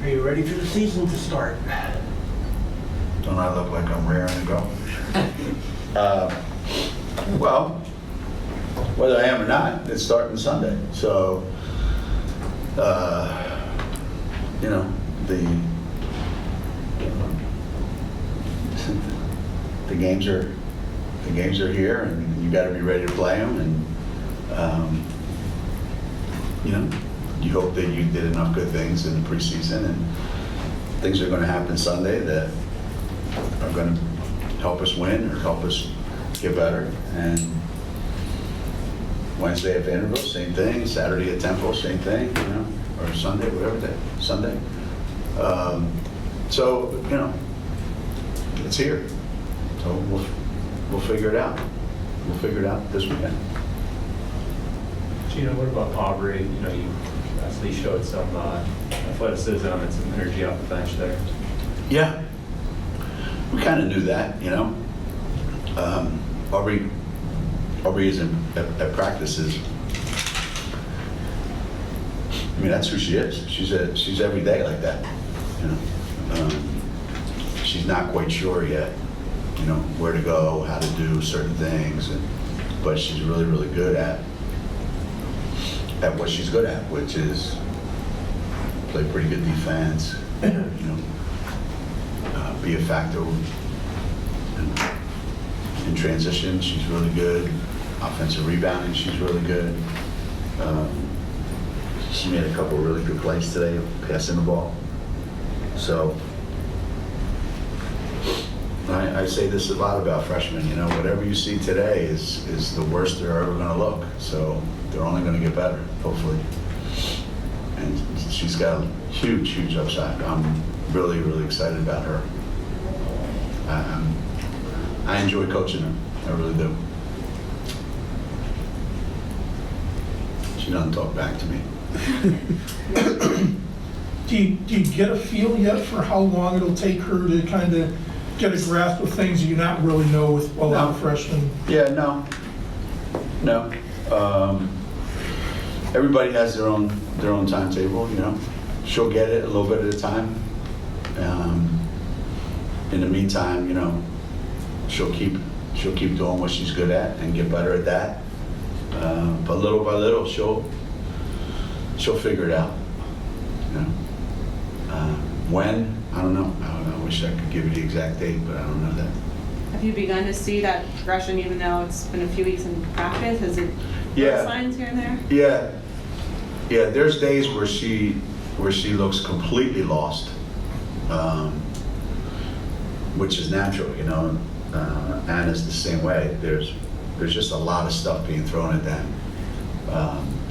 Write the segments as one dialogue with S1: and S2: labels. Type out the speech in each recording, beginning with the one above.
S1: Are you ready for the season to start?
S2: Don't I look like I'm raring to go? Well, whether I am or not, it's starting Sunday. So, you know, the games are here, and you got to be ready to play them. And you know, you hope that you did enough good things in the preseason, and things are going to happen Sunday that are going to help us win or help us get better. And Wednesday at Vanderbilt, same thing. Saturday at Temple, same thing. You know, or Sunday, whatever day, Sunday. So you know, it's here. So we'll figure it out. We'll figure it out this weekend.
S3: Geno, what about Aubrey? You know, you actually showed some athleticism and some energy off the bench there.
S2: Yeah, we kind of knew that, you know. Aubrey is at practices. I mean, that's who she is. She's every day like that, you know. She's not quite sure yet, you know, where to go, how to do certain things, but she's really, really good at what she's good at, which is play pretty good defense, you know, be a factor in transition. She's really good. Offensive rebounding, she's really good. She made a couple of really good plays today, passing the ball. So I say this a lot about freshmen, you know, whatever you see today is the worst they're ever going to look. So they're only going to get better, hopefully. And she's got a huge, huge upside. I'm really, really excited about her. I enjoy coaching her. I really do. She doesn't talk back to me.
S4: Do you get a feel yet for how long it'll take her to kind of get a grasp of things you not really know with a lot of freshmen?
S2: Yeah, no. Everybody has their own timetable, you know. She'll get it a little bit at a time. In the meantime, you know, she'll keep doing what she's good at and get better at that. But little by little, she'll figure it out. You know, when, I don't know. I wish I could give you the exact date, but I don't know that.
S5: Have you begun to see that progression, even though it's been a few weeks in practice? Has it signs here and there?
S2: Yeah. There's days where she looks completely lost, which is natural, you know. Anna's the same way. There's just a lot of stuff being thrown at them.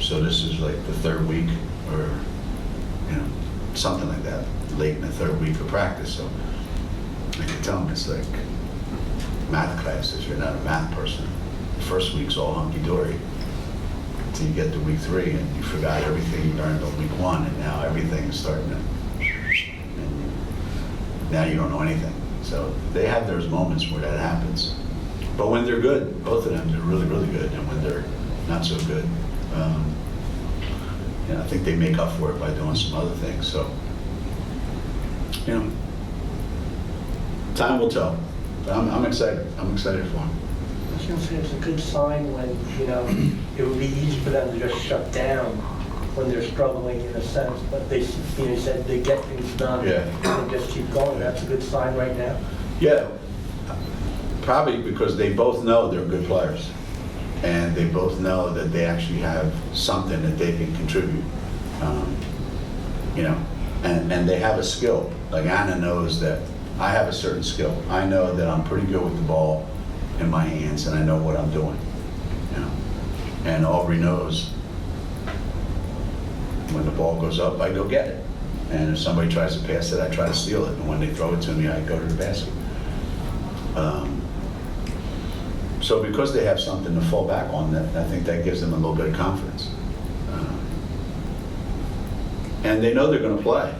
S2: So this is like the third week, or you know, something like that, late in the third week of practice. So I can tell them it's like math class if you're not a math person. The first week's all hunky-dory until you get to week 3 and you forgot everything you learned on week 1, and now everything's starting to, and now you don't know anything. So they have those moments where that happens. But when they're good, both of them, they're really, really good. And when they're not so good, you know, I think they make up for it by doing some other things. So, you know, time will tell. But I'm excited. I'm excited for them.
S1: I was going to say it's a good sign when, you know, it would be easy for them to just shut down when they're struggling in a sense, but they, you know, said they get things done.
S2: Yeah.
S1: And just keep going. That's a good sign right now.
S2: Yeah, probably because they both know they're good players, and they both know that they actually have something that they can contribute. You know, and they have a skill. Like Anna knows that I have a certain skill. I know that I'm pretty good with the ball in my hands, and I know what I'm doing. You know, and Aubrey knows when the ball goes up, I go get it. And if somebody tries to pass it, I try to steal it. And when they throw it to me, I go to the basket. So because they have something to fall back on, that I think that gives them a little bit of confidence. And they know they're going to play.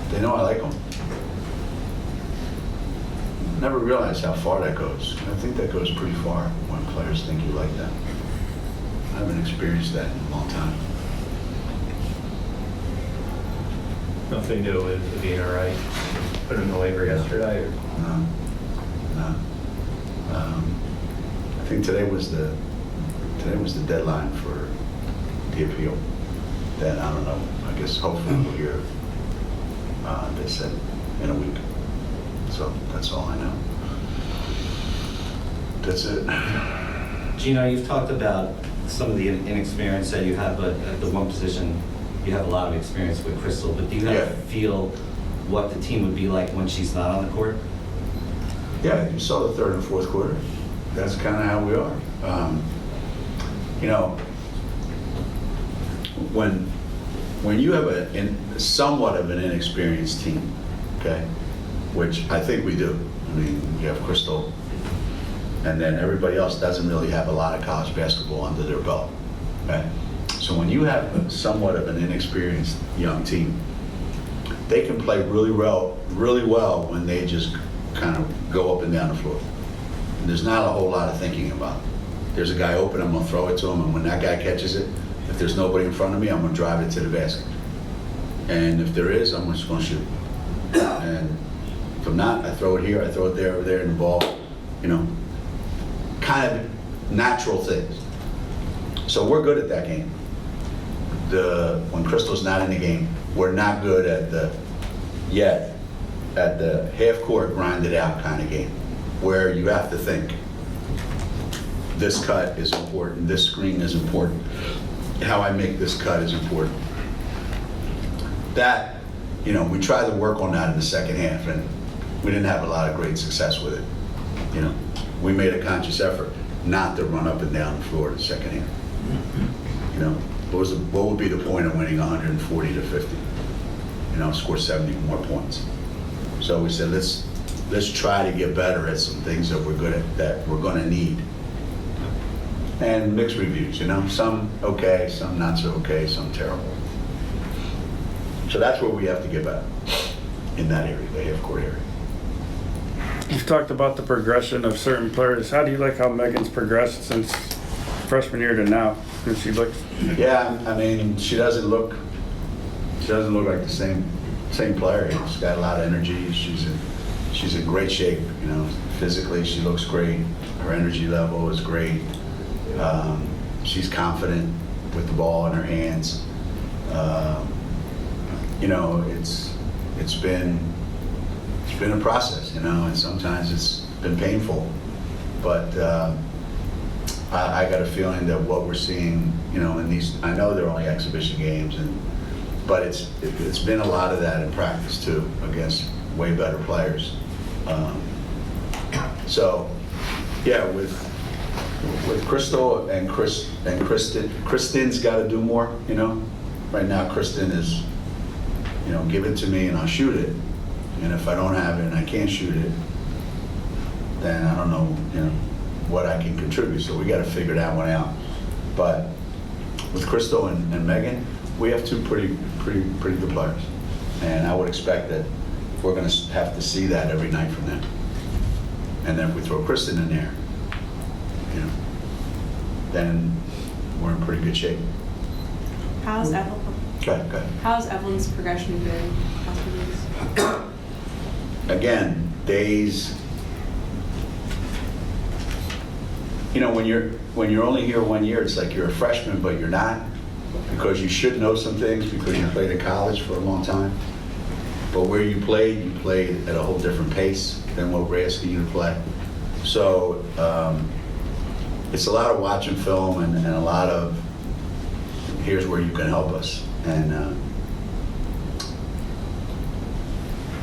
S2: They know I like them. Never realized how far that goes. I think that goes pretty far when players think you like them. I haven't experienced that in a long time.
S3: Nothing new with being all right. Put in the waiver yesterday. Or?
S2: No, no. I think today was the deadline for the appeal. Then I don't know. I guess hopefully we'll hear. They said in a week. So that's all I know. That's it.
S6: Geno, you've talked about some of the inexperience that you have, but at the one position, you have a lot of experience with Crystal. But do you have a feel what the team would be like when she's not on the court?
S2: Yeah, you saw the third and fourth quarter. That's kind of how we are. You know, when you have somewhat of an inexperienced team, okay, which I think we do. I mean, you have Crystal, and then everybody else doesn't really have a lot of college basketball under their belt, okay? So when you have somewhat of an inexperienced young team, they can play really well when they just kind of go up and down the floor. And there's not a whole lot of thinking about it. There's a guy open, I'm gonna throw it to him, and when that guy catches it, if there's nobody in front of me, I'm gonna drive it to the basket. And if there is, I'm just gonna shoot. And if I'm not, I throw it here, I throw it there, over there, and the ball, you know, kind of natural things. So we're good at that game. When Crystal's not in the game, we're not good at the half court grind it out kind of game, where you have to think, this cut is important, this screen is important, how I make this cut is important. That, you know, we tried to work on that in the second half, and we didn't have a lot of great success with it. You know, we made a conscious effort not to run up and down the floor in the second half. You know, what would be the point of winning 140 to 50? You know, score 70 more points. So we said, let's try to get better at some things that we're good at, that we're going to need. And mixed reviews, you know, some okay, some not so okay, some terrible. So that's where we have to get better in that area, the half court area.
S7: You've talked about the progression of certain players. How do you like how Megan's progressed since freshman year to now? And she looks.
S2: Yeah, I mean, she doesn't look like the same player. She's got a lot of energy. She's in great shape. You know, physically she looks great. Her energy level is great. She's confident with the ball in her hands. You know, it's been a process, you know, and sometimes it's been painful. But I got a feeling that what we're seeing, you know, in these, I know they're only exhibition games, but it's been a lot of that in practice too, against way better players. So, yeah, with Crystal and Kristen's got to do more, you know. Right now, Kristen is, you know, give it to me and I'll shoot it. And if I don't have it and I can't shoot it, then I don't know, you know, what I can contribute. So we got to figure that one out. But with Crystal and Megan, we have two pretty good players. And I would expect that we're going to have to see that every night from them. And then if we throw Kristen in there, you know, then we're in pretty good shape.
S5: How's Evelyn?
S2: Good.
S5: How's Evelyn's progression been after these?
S2: Again, days. You know, when you're only here 1 year, it's like you're a freshman, but you're not, because you should know some things because you played at college for a long time. But where you played at a whole different pace than what we're asking you to play. So it's a lot of watching film and a lot of here's where you can help us. And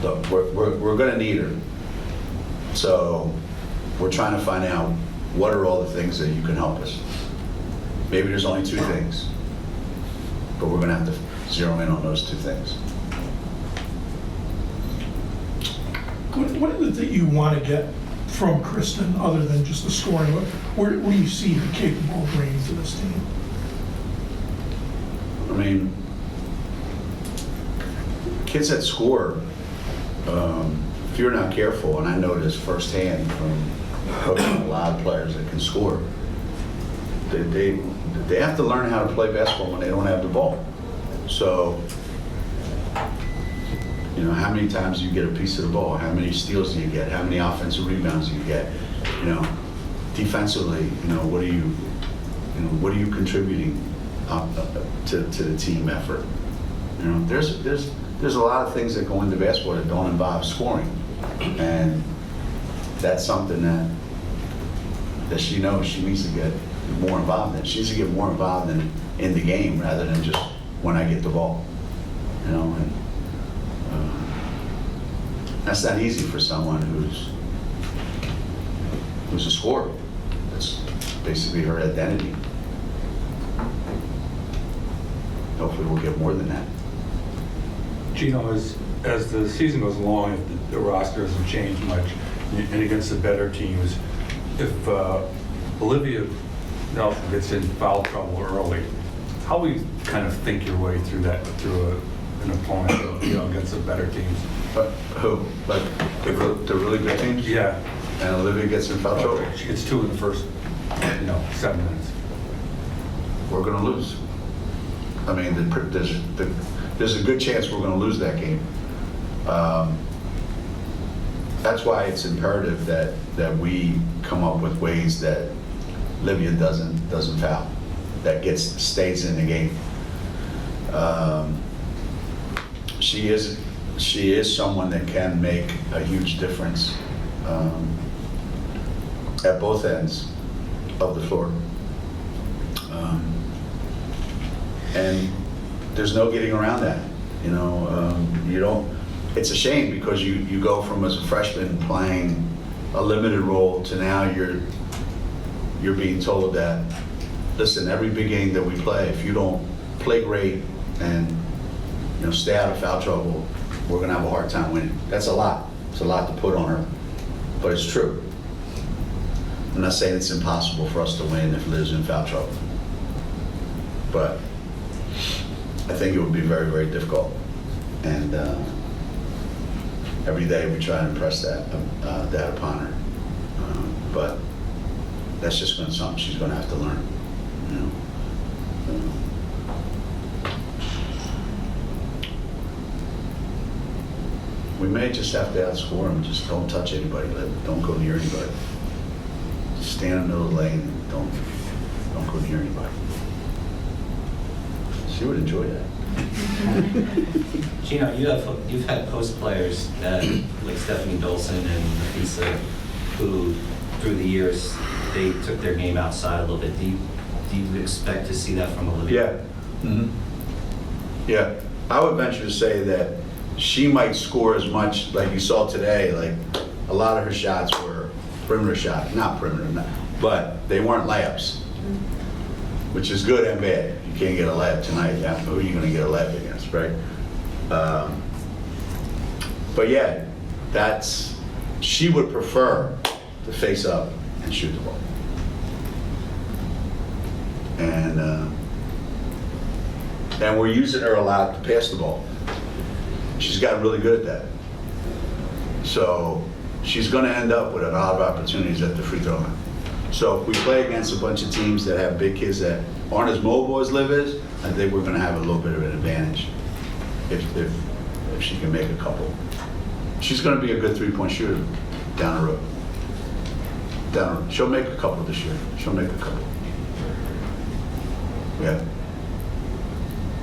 S2: look, we're going to need her. So we're trying to find out what are all the things that you can help us. Maybe there's only two things, but we're going to have to zero in on those two things.
S4: What is it that you want to get from Kristen other than just the scoring? Where do you see her capable of bringing to this team?
S2: I mean, kids that score, if you're not careful, and I know this firsthand from coaching a lot of players that can score, they have to learn how to play basketball when they don't have the ball. So You know, how many times do you get a piece of the ball? How many steals do you get? How many offensive rebounds do you get? You know, defensively, you know, what are you contributing to the team effort? You know, there's a lot of things that go into basketball that don't involve scoring, and that's something that she knows she needs to get more involved in. She needs to get more involved in the game rather than just when I get the ball. You know, and that's not easy for someone who's a scorer. That's basically her identity. Hopefully we'll get more than that.
S8: Geno, as the season goes along, if the roster doesn't change much, and against the better teams, if Olivia Nelson gets in foul trouble early, how will you kind of think your way through that, through an opponent, you know, against the better teams?
S2: But who? Like the really good teams?
S8: Yeah.
S2: And Olivia gets in foul trouble?
S8: She gets 2 in the first, 7 minutes.
S2: We're going to lose. I mean, there's a good chance we're going to lose that game. That's why it's imperative that we come up with ways that Olivia doesn't foul, that stays in the game. She is someone that can make a huge difference at both ends of the floor. And there's no getting around that. You know, you don't. It's a shame because you go from as a freshman playing a limited role to now you're being told that, listen, every big game that we play, if you don't play great and stay out of foul trouble, we're gonna have a hard time winning. That's a lot. It's a lot to put on her, but it's true. I'm not saying it's impossible for us to win if Liv's in foul trouble, but I think it would be very, very difficult. And every day we try to impress that upon her. But that's just going to be something she's going to have to learn. You know? We may just have to outscore them. Just don't touch anybody. Don't go near anybody. Just stand in the middle of the lane and don't go near anybody. She would enjoy that.
S6: Geno, you've had post players like Stephanie Dolson and Nafisa, who through the years they took their game outside a little bit. Do you expect to see that from Olivia?
S2: Yeah. Mm-hmm. Yeah. I would venture to say that she might score as much, like you saw today. Like a lot of her shots were perimeter shots, not perimeter, but they weren't layups, which is good and bad. You can't get a layup tonight. Yeah, who are you going to get a layup against, right? But yeah, she would prefer to face up and shoot the ball. And we're using her a lot to pass the ball. She's gotten really good at that. So she's going to end up with a lot of opportunities at the free throw line. So if we play against a bunch of teams that have big kids that aren't as mobile as Liv is, I think we're going to have a little bit of an advantage if she can make a couple. She's going to be a good three-point shooter down the road. She'll make a couple this year. She'll make a couple. Yeah.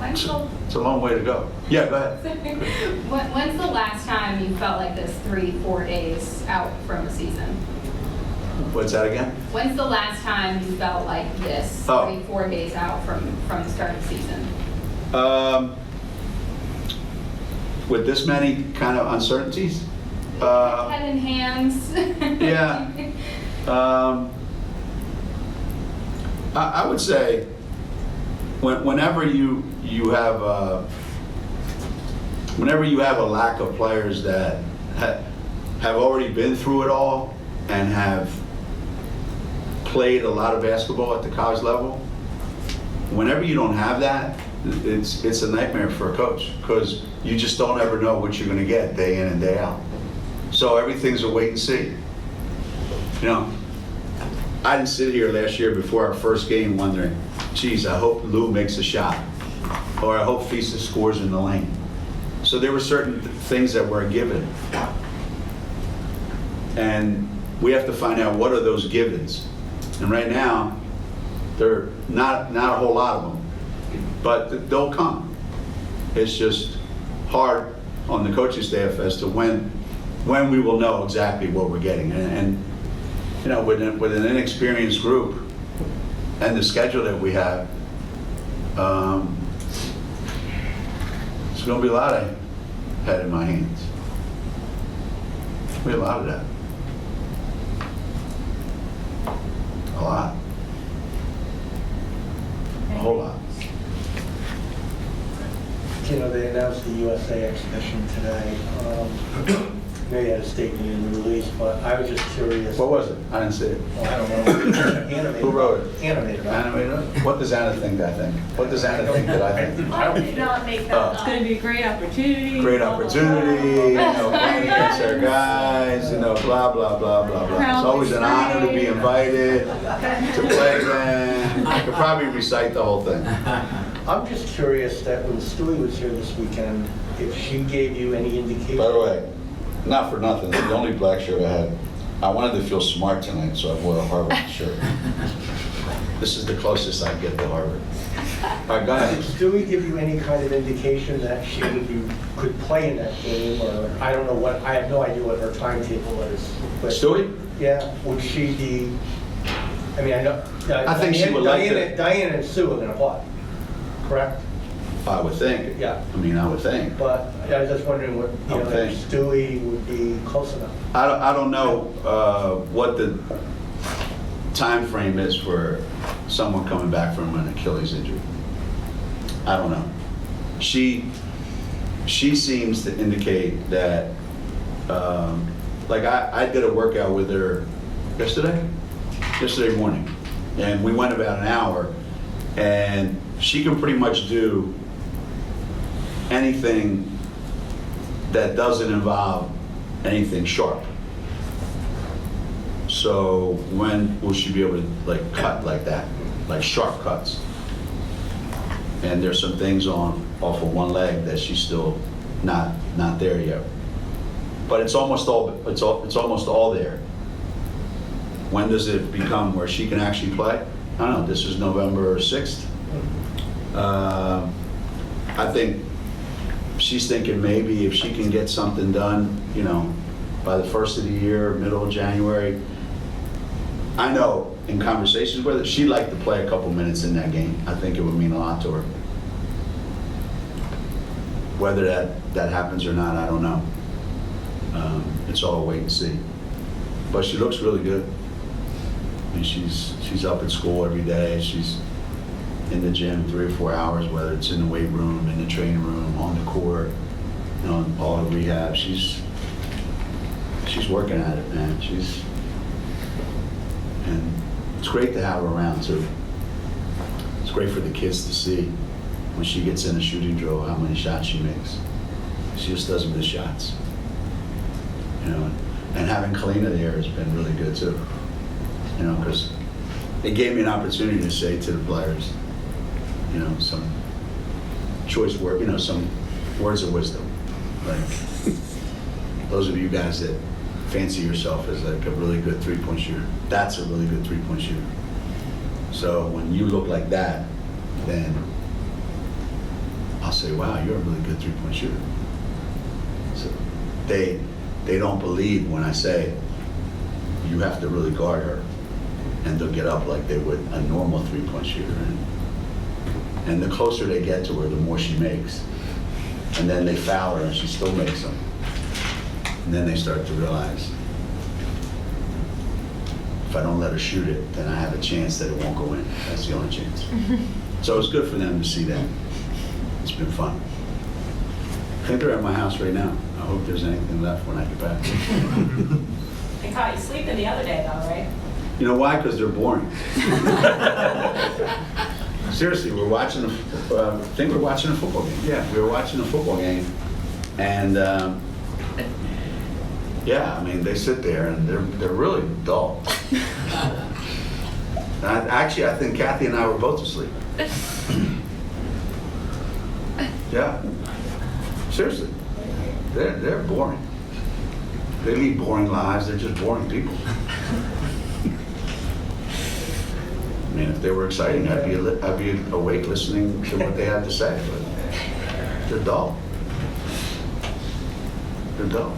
S2: It's a long way to go. Yeah, go ahead.
S9: When's the last time you felt like this 3-4 days out from a season?
S2: What's that again?
S9: When's the last time you felt like this 3-4 days out from the start of the season?
S2: With this many kind of uncertainties?
S9: Head in hands.
S2: Yeah. I would say whenever you have a lack of players that have already been through it all and have played a lot of basketball at the college level, whenever you don't have that, it's a nightmare for a coach because you just don't ever know what you're going to get day in and day out. So everything's a wait and see. You know, I didn't sit here last year before our first game wondering, geez, I hope Lou makes a shot, or I hope Fisa scores in the lane. So So there were certain things that were given. And we have to find out what are those givens. And right now, there are not a whole lot of them, but they'll come. It's just hard on the coaching staff as to when we will know exactly what we're getting. And you know, with an inexperienced group and the schedule that we have, it's going to be a lot of head in my hands. We have a lot of that. A lot. A whole lot.
S1: You know, they announced the USA exhibition today. They had a statement in the release, but I was just curious.
S2: What was it? I didn't see it.
S1: Well, I don't know. Animated.
S2: Who wrote it?
S1: Animated.
S2: Animated? What does Anna think I think? What does Anna think that I think?
S9: I did not make that
S2: Oh.
S9: up.
S5: It's gonna be a great opportunity.
S2: Great opportunity, you know, playing against our guys, you know, blah, blah, blah, blah, blah. It's always an honor to be invited to play them. I could probably recite the whole thing.
S1: I'm just curious that when Stewie was here this weekend, if she gave you any indication.
S2: By the way, not for nothing, the only black shirt I had, I wanted to feel smart tonight, so I wore a Harvard shirt. This is the closest I get to Harvard. All right, go
S1: Did
S2: ahead.
S1: Stewie give you any kind of indication that she could play in that game, or I don't know what, I have no idea what her timetable is. But
S2: Stewie?
S1: yeah, would she be, I mean, I know.
S2: I think she would like to.
S1: Diane and Sue are gonna play, correct?
S2: I would think.
S1: Yeah.
S2: I mean, I would think.
S1: But I was just wondering what, you know,
S2: Okay.
S1: if Stewie would be close enough.
S2: I don't know what the time frame is for someone coming back from an Achilles injury. I don't know. She seems to indicate that, like I did a workout with her yesterday morning, and we went about an hour, and she can pretty much do anything that doesn't involve anything sharp. So when will she be able to like cut like that, like sharp cuts? And there's some things off of one leg that she's still not there yet. But it's almost all there. When does it become where she can actually play? I don't know. This is November 6th. I think she's thinking maybe if she can get something done, you know, by the first of the year, middle of January. I know in conversations with her, she'd like to play a couple minutes in that game. I think it would mean a lot to her. Whether that happens or not, I don't know. It's all a wait and see. But she looks really good. I mean, she's up at school every day. She's in the gym 3 or 4 hours, whether it's in the weight room, in the training room, on the court, you know, in all the rehab. She's working at it, man. And it's great to have her around too. It's great for the kids to see when she gets in a shooting drill how many shots she makes. She just doesn't miss shots, you know. And having Kalina there has been really good too, you know, because it gave me an opportunity to say to the players, you know, some choice word, you know, some words of wisdom. Like those of you guys that fancy yourself as like a really good three-point shooter, that's a really good three-point shooter. So when you look like that, then I'll say, wow, you're a really good three-point shooter. So they don't believe when I say you have to really guard her, and they'll get up like they would a normal three-point shooter. And the closer they get to her, the more she makes. And then they foul her and she still makes them. And then they start to realize, if I don't let her shoot it, then I have a chance that it won't go in. That's the only chance. So it's good for them to see that. It's been fun. I think they're at my house right now. I hope there's anything left when I get back.
S9: They caught you sleeping the other day though, right?
S2: You know why? Because they're boring. Seriously, we're watching I think we're watching a football game. Yeah, we were watching a football game. And yeah, I mean, they sit there and they're really dull. And actually, I think Kathy and I were both asleep. Yeah, seriously. they're boring. They lead boring lives, they're just boring people. I mean, if they were exciting, I'd be awake listening to what they have to say, but they're dull. They're dull.